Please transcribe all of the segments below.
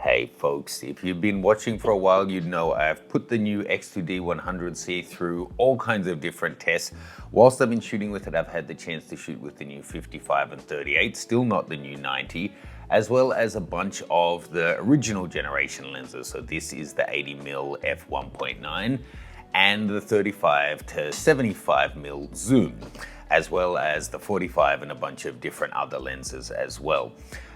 Hey folks, if you've been watching for a while, you'd know I've put the new X2D 100C through all kinds of different tests. Whilst I've been shooting with it, I've had the chance to shoot with the new 55 and 38, still not the new 90, as well as a bunch of the original generation lenses. So this is the 80mm f1.9 and the 35 to 75mm zoom, as well as the 45 and a bunch of different other lenses as well.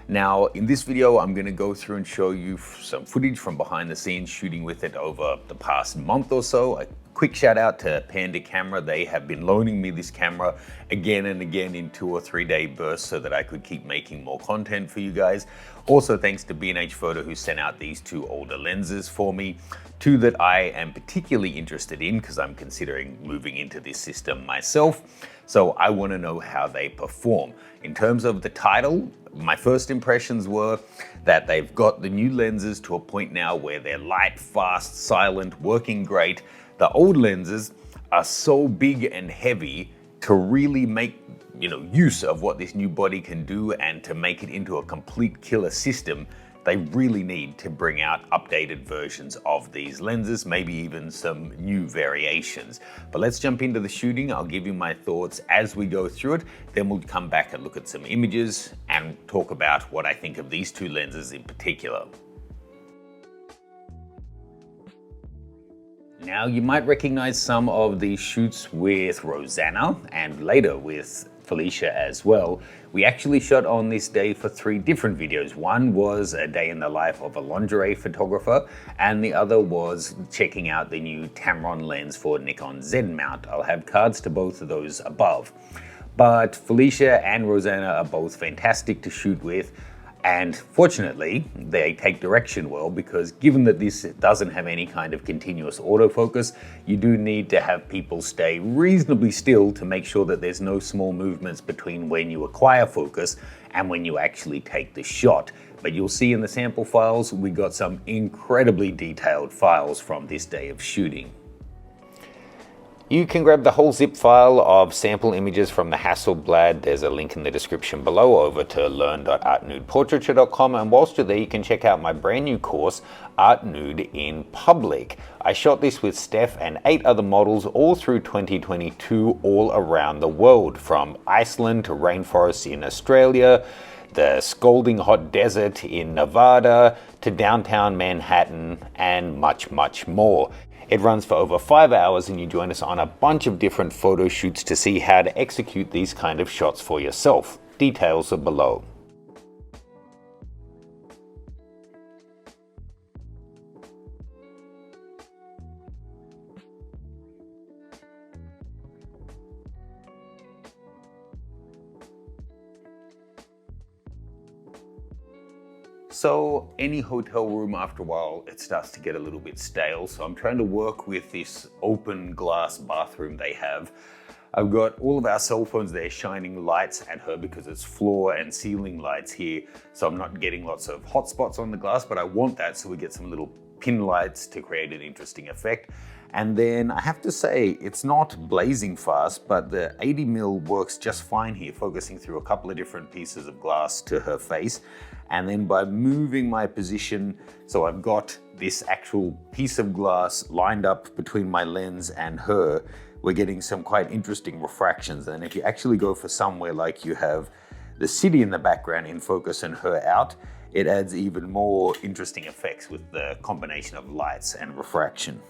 Now, in this video, I'm going to go through and show you some footage from behind the scenes shooting with it over the past month or so. A quick shout out to Panda Camera. They have been loaning me this camera again and again in 2 or 3 day bursts so that I could keep making more content for you guys. Also, thanks to B&H Photo who sent out these 2 older lenses for me. 2 that I am particularly interested in because I'm considering moving into this system myself. So I want to know how they perform. In terms of the title, my first impressions were that they've got the new lenses to a point now where they're light, fast, silent, working great. The old lenses are so big and heavy to really make use of what this new body can do and to make it into a complete killer system. They really need to bring out updated versions of these lenses, maybe even some new variations. But let's jump into the shooting. I'll give you my thoughts as we go through it. Then we'll come back and look at some images and talk about what I think of these 2 lenses in particular. Now, you might recognize some of these shoots with Rosanna and later with Felicia as well. We actually shot on this day for 3 different videos. One was a day in the life of a lingerie photographer, and the other was checking out the new Tamron lens for Nikon Z mount. I'll have cards to both of those above. But Felicia and Rosanna are both fantastic to shoot with. And fortunately, they take direction well because given that this doesn't have any kind of continuous autofocus, you do need to have people stay reasonably still to make sure that there's no small movements between when you acquire focus and when you actually take the shot. But you'll see in the sample files, we got some incredibly detailed files from this day of shooting. You can grab the whole zip file of sample images from the Hasselblad. There's a link in the description below over to learn.artnudeportraiture.com, and whilst you're there you can check out my brand new course, Art Nude in Public. I shot this with Steph and 8 other models all through 2022 all around the world, from Iceland to rainforests in Australia, the scalding hot desert in Nevada, to downtown Manhattan, and much, much more. It runs for over 5 hours and you join us on a bunch of different photo shoots to see how to execute these kind of shots for yourself. Details are below. So any hotel room, after a while, it starts to get a little bit stale. So I'm trying to work with this open glass bathroom they have. I've got all of our cell phones there shining lights at her because it's floor and ceiling lights here. So I'm not getting lots of hot spots on the glass, but I want that so we get some little pin lights to create an interesting effect. And then I have to say, it's not blazing fast, but the 80mm works just fine here, focusing through a couple of different pieces of glass to her face. And then by moving my position, so I've got this actual piece of glass lined up between my lens and her, we're getting some quite interesting refractions. And if you actually go for somewhere like you have the city in the background in focus and her out, it adds even more interesting effects with the combination of lights and refraction.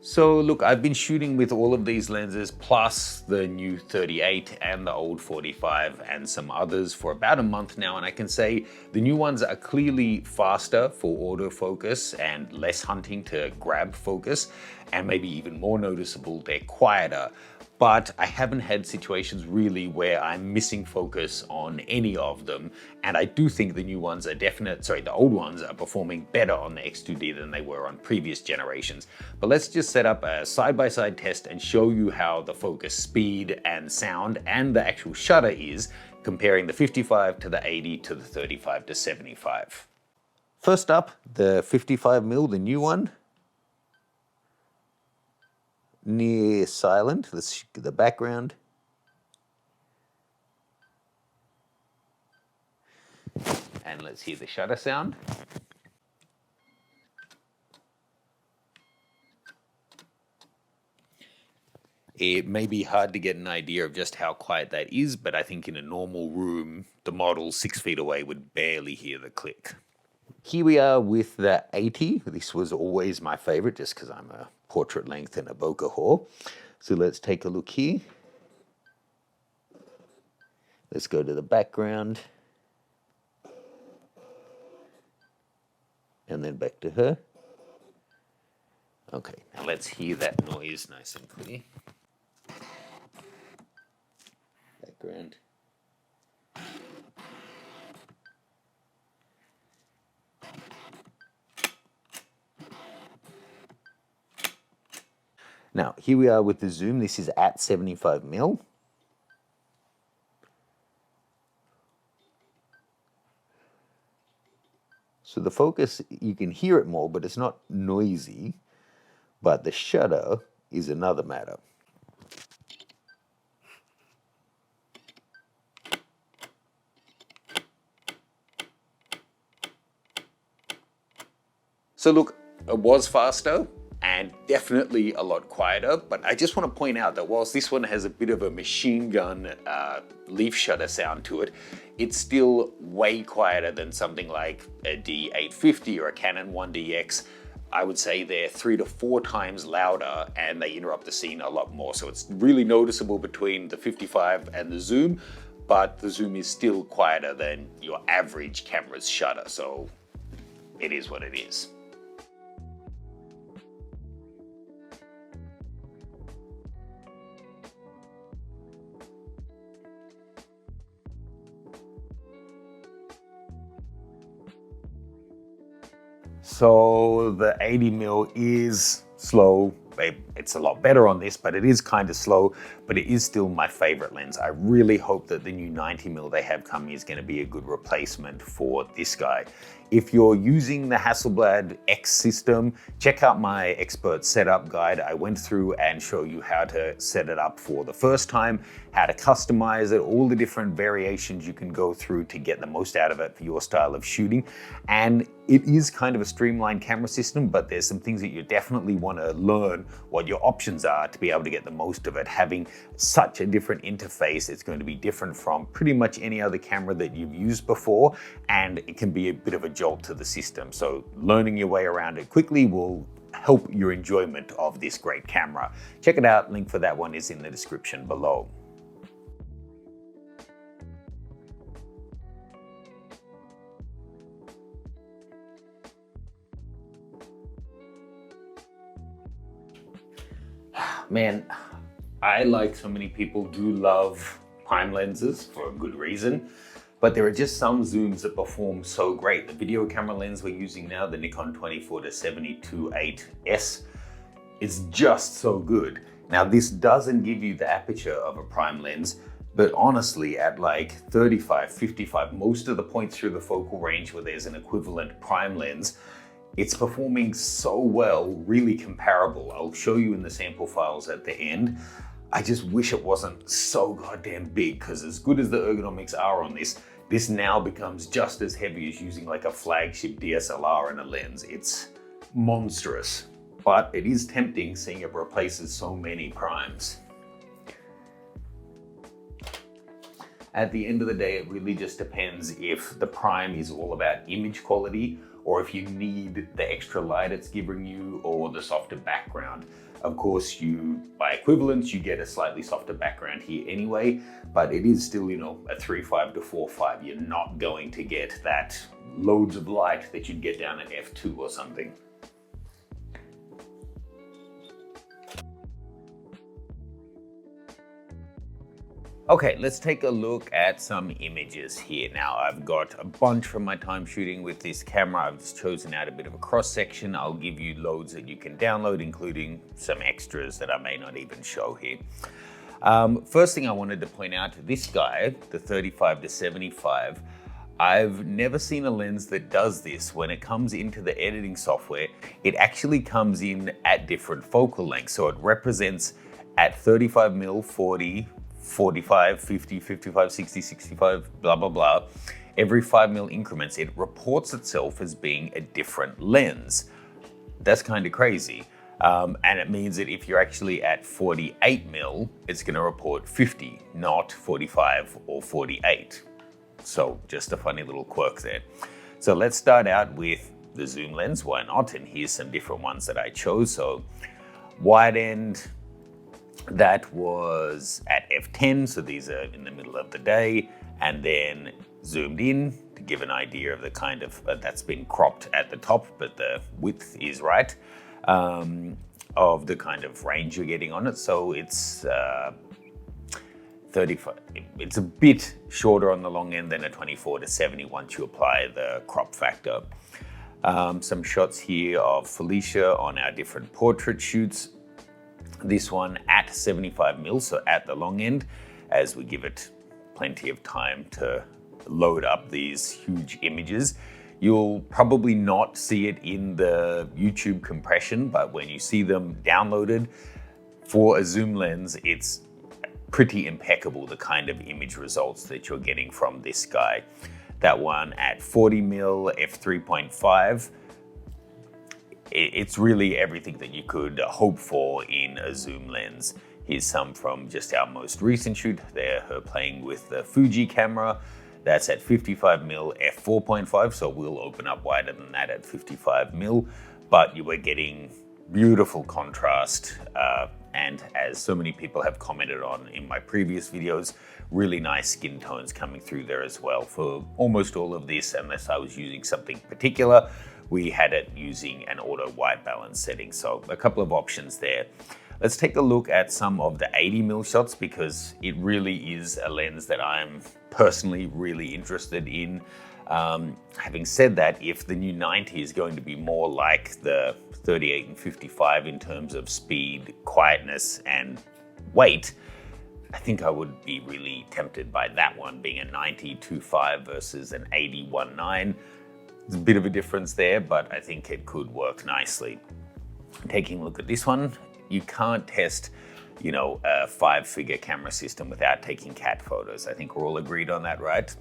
So look, I've been shooting with all of these lenses plus the new 38 and the old 45 and some others for about a month now, and I can say the new ones are clearly faster for autofocus and less hunting to grab focus, and maybe even more noticeable, they're quieter. But I haven't had situations really where I'm missing focus on any of them. And I do think the new ones are the old ones are performing better on the X2D than they were on previous generations. But let's just set up a side-by-side test and show you how the focus speed and sound and the actual shutter is comparing the 55 to the 80 to the 35 to 75. First up, the 55mm, the new one. Near silent, the background. And let's hear the shutter sound. It may be hard to get an idea of just how quiet that is, but I think in a normal room, the model 6 feet away would barely hear the click. Here we are with the 80. This was always my favorite just because I'm a portrait length and a bokeh whore. So let's take a look here. Let's go to the background. And then back to her. Okay, now let's hear that noise nice and clear. Background. Now, here we are with the zoom. This is at 75mm. So the focus, you can hear it more, but it's not noisy. But the shutter is another matter. So look, it was faster and definitely a lot quieter, but I just want to point out that whilst this one has a bit of a machine gun leaf shutter sound to it, it's still way quieter than something like a D850 or a Canon 1DX. I would say they're 3 to 4 times louder and they interrupt the scene a lot more. So it's really noticeable between the 55 and the zoom, but the zoom is still quieter than your average camera's shutter. So it is what it is. So the 80mm is slow. It's a lot better on this, but it is kind of slow, but it is still my favorite lens. I really hope that the new 90mm they have coming is going to be a good replacement for this guy. If you're using the Hasselblad X system, check out my expert setup guide. I went through and show you how to set it up for the first time, how to customize it, all the different variations you can go through to get the most out of it for your style of shooting. And it is kind of a streamlined camera system, but there's some things that you definitely want to learn what your options are to be able to get the most of it. Having such a different interface, it's going to be different from pretty much any other camera that you've used before, and it can be a bit of a jolt to the system. So learning your way around it quickly will help your enjoyment of this great camera. Check it out, link for that one is in the description below. Man, I, like so many people, do love prime lenses for a good reason, but there are just some zooms that perform so great. The video camera lens we're using now, the Nikon 24-70 is just so good. Now, this doesn't give you the aperture of a prime lens, but honestly, at like 35, 55, most of the points through the focal range where there's an equivalent prime lens, it's performing so well, really comparable. I'll show you in the sample files at the end. I just wish it wasn't so goddamn big, because as good as the ergonomics are on this, this now becomes just as heavy as using like a flagship DSLR and a lens. It's monstrous, but it is tempting seeing it replaces so many primes. At the end of the day, it really just depends if the prime is all about image quality or if you need the extra light it's giving you or the softer background. Of course, by equivalence, you get a slightly softer background here anyway, but it is still, a 3.5 to 4.5. You're not going to get that loads of light that you'd get down at f2 or something. Okay, let's take a look at some images here. Now, I've got a bunch from my time shooting with this camera. I've just chosen out a bit of a cross section. I'll give you loads that you can download, including some extras that I may not even show here. First thing I wanted to point out, this guy, the 35 to 75, I've never seen a lens that does this. When it comes into the editing software, it actually comes in at different focal lengths. So it represents at 35 mil, 40, 45, 50, 55, 60, 65, blah, blah, blah. Every 5 mil increments, it reports itself as being a different lens. That's kind of crazy. And it means that if you're actually at 48 mil, it's going to report 50, not 45 or 48. So just a funny little quirk there. So let's start out with the zoom lens, why not? And here's some different ones that I chose. So wide end, that was at f10, so these are in the middle of the day, and then zoomed in to give an idea of the kind of, that's been cropped at the top, but the width is right, of the kind of range you're getting on it. So it's 35, it's a bit shorter on the long end than a 24 to 70 once you apply the crop factor. Some shots here of Felicia on our different portrait shoots. This one at 75 mil, so at the long end, as we give it plenty of time to load up these huge images. You'll probably not see it in the YouTube compression, but when you see them downloaded for a zoom lens, it's pretty impeccable, the kind of image results that you're getting from this guy. That one at 40 mil, f3.5. It's really everything that you could hope for in a zoom lens. Here's some from just our most recent shoot. There, her playing with the Fuji camera. That's at 55 mil, f4.5, so we'll open up wider than that at 55 mil, but you were getting beautiful contrast, and as so many people have commented on in my previous videos, really nice skin tones coming through there as well. For almost all of this, unless I was using something particular, we had it using an auto white balance setting, so a couple of options there. Let's take a look at some of the 80 mil shots, because it really is a lens that I'm personally really interested in. Having said that, if the new 90 is going to be more like the 38 and 55 in terms of speed, quietness, and weight, I think I would be really tempted by that one, being a 90-2.5 versus an 81.9. There's a bit of a difference there, but I think it could work nicely. Taking a look at this one, you can't test, you know, a 5-figure camera system without taking cat photos. I think we're all agreed on that, right?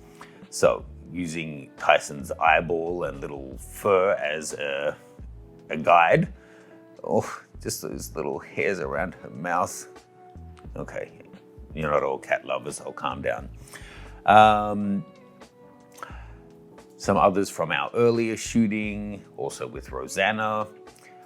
So using Tyson's eyeball and little fur as a guide. Oh, just those little hairs around her mouth. Okay, you're not all cat lovers, I'll calm down. Some others from our earlier shooting, also with Rosanna.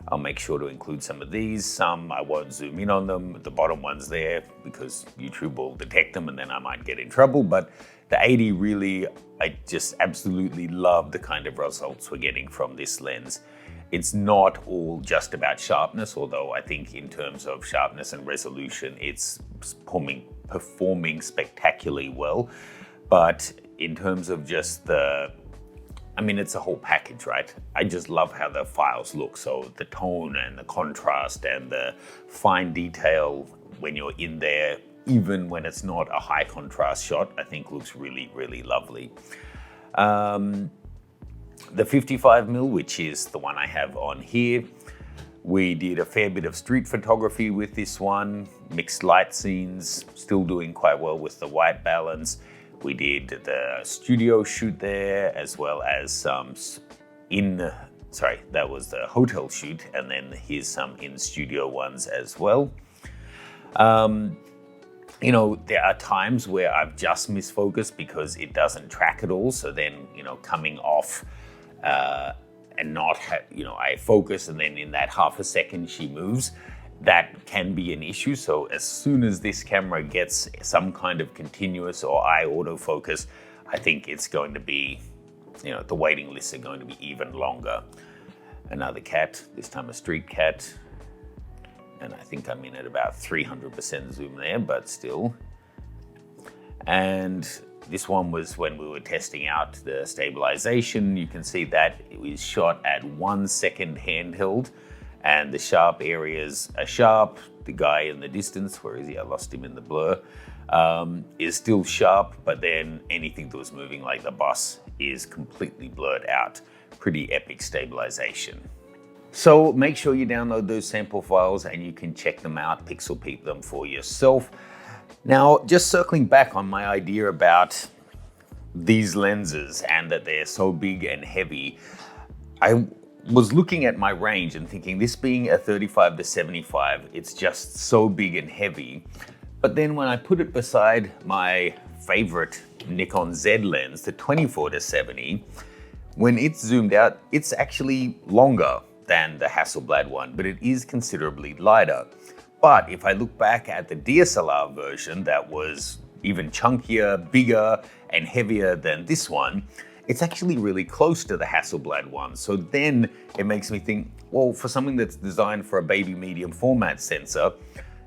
I'll make sure to include some of these. Some I won't zoom in on them. The bottom ones there, because YouTube will detect them and then I might get in trouble. But the 80 really, I just absolutely love the kind of results we're getting from this lens. It's not all just about sharpness, although I think in terms of sharpness and resolution, it's performing spectacularly well. But in terms of just it's a whole package, right? I just love how the files look. So the tone and the contrast and the fine detail when you're in there, even when it's not a high contrast shot, I think looks really, really lovely. The 55 mil, which is the one I have on here, we did a fair bit of street photography with this one, mixed light scenes, still doing quite well with the white balance. We did the studio shoot there, as well as some that was the hotel shoot, and then here's some in-studio ones as well. You know, there are times where I've just misfocused because it doesn't track at all, so then, you know, coming off and not I focus and then in that half a second she moves. That can be an issue. So as soon as this camera gets some kind of continuous or eye autofocus, I think it's going to be, the waiting lists are going to be even longer. Another cat, this time a street cat. And I think I'm in at about 300% zoom there, but still. And this one was when we were testing out the stabilization. You can see that it was shot at 1 second handheld. and the sharp areas are sharp. The guy in the distance, where is he? I lost him in the blur, is still sharp, but then anything that was moving like the bus is completely blurred out. Pretty epic stabilization. So make sure you download those sample files and you can check them out, pixel peep them for yourself. Now, just circling back on my idea about these lenses and that they're so big and heavy, I was looking at my range and thinking, this being a 35 to 75, it's just so big and heavy. But then when I put it beside my favorite Nikon Z lens, the 24 to 70, when it's zoomed out, it's actually longer than the Hasselblad one, but it is considerably lighter. But if I look back at the DSLR version that was even chunkier, bigger, and heavier than this one, it's actually really close to the Hasselblad one. So then it makes me think, well, for something that's designed for a baby medium format sensor,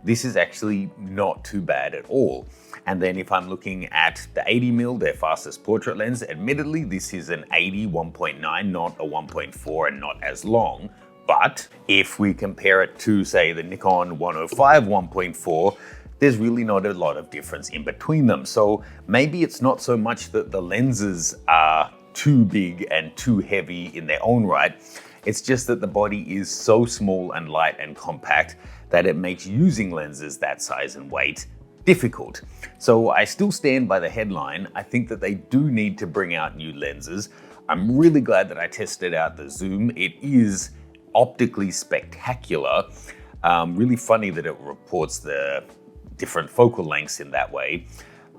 this is actually not too bad at all. And then if I'm looking at the 80mm, their fastest portrait lens, admittedly, this is an 80 1.9, not a 1.4 and not as long. But if we compare it to, say, the Nikon 105 1.4, there's really not a lot of difference in between them. So maybe it's not so much that the lenses are too big and too heavy in their own right. It's just that the body is so small and light and compact that it makes using lenses that size and weight difficult. So I still stand by the headline. I think that they do need to bring out new lenses. I'm really glad that I tested out the zoom. It is optically spectacular. Really funny that it reports the different focal lengths in that way.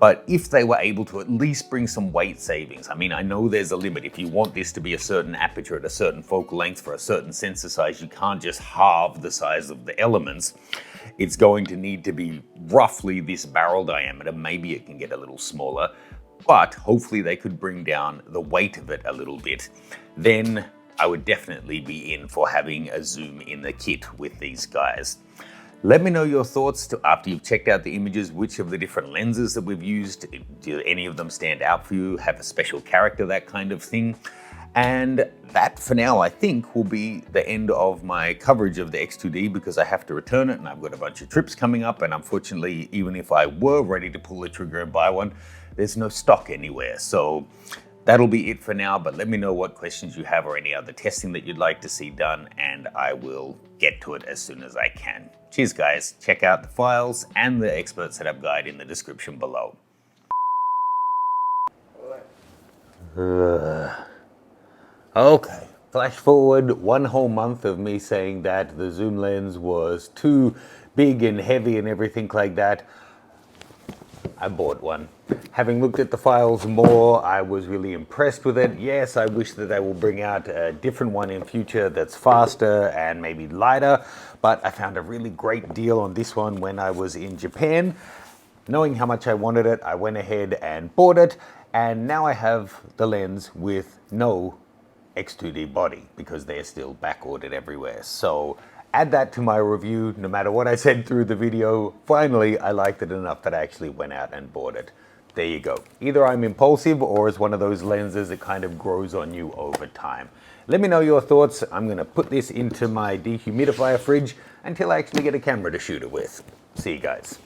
But if they were able to at least bring some weight savings, I mean, I know there's a limit. If you want this to be a certain aperture at a certain focal length for a certain sensor size, you can't just halve the size of the elements. It's going to need to be roughly this barrel diameter. Maybe it can get a little smaller, but hopefully they could bring down the weight of it a little bit. Then I would definitely be in for having a zoom in the kit with these guys. Let me know your thoughts after you've checked out the images, which of the different lenses that we've used, do any of them stand out for you, have a special character, that kind of thing. And that for now, I think, will be the end of my coverage of the X2D because I have to return it and I've got a bunch of trips coming up. And unfortunately, even if I were ready to pull the trigger and buy one, there's no stock anywhere. So that'll be it for now, but let me know what questions you have or any other testing that you'd like to see done, and I will get to it as soon as I can. Cheers, guys. Check out the files and the expert setup guide in the description below. Okay, flash forward 1 whole month of me saying that the zoom lens was too big and heavy and everything like that. I bought one. Having looked at the files more, I was really impressed with it. Yes, I wish that they will bring out a different one in future that's faster and maybe lighter, but I found a really great deal on this one when I was in Japan. Knowing how much I wanted it, I went ahead and bought it, and now I have the lens with no X2D body because they're still back ordered everywhere. So add that to my review. No matter what I said through the video, finally I liked it enough that I actually went out and bought it. There you go. Either I'm impulsive or it's one of those lenses that kind of grows on you over time. Let me know your thoughts. I'm going to put this into my dehumidifier fridge until I actually get a camera to shoot it with. See you guys.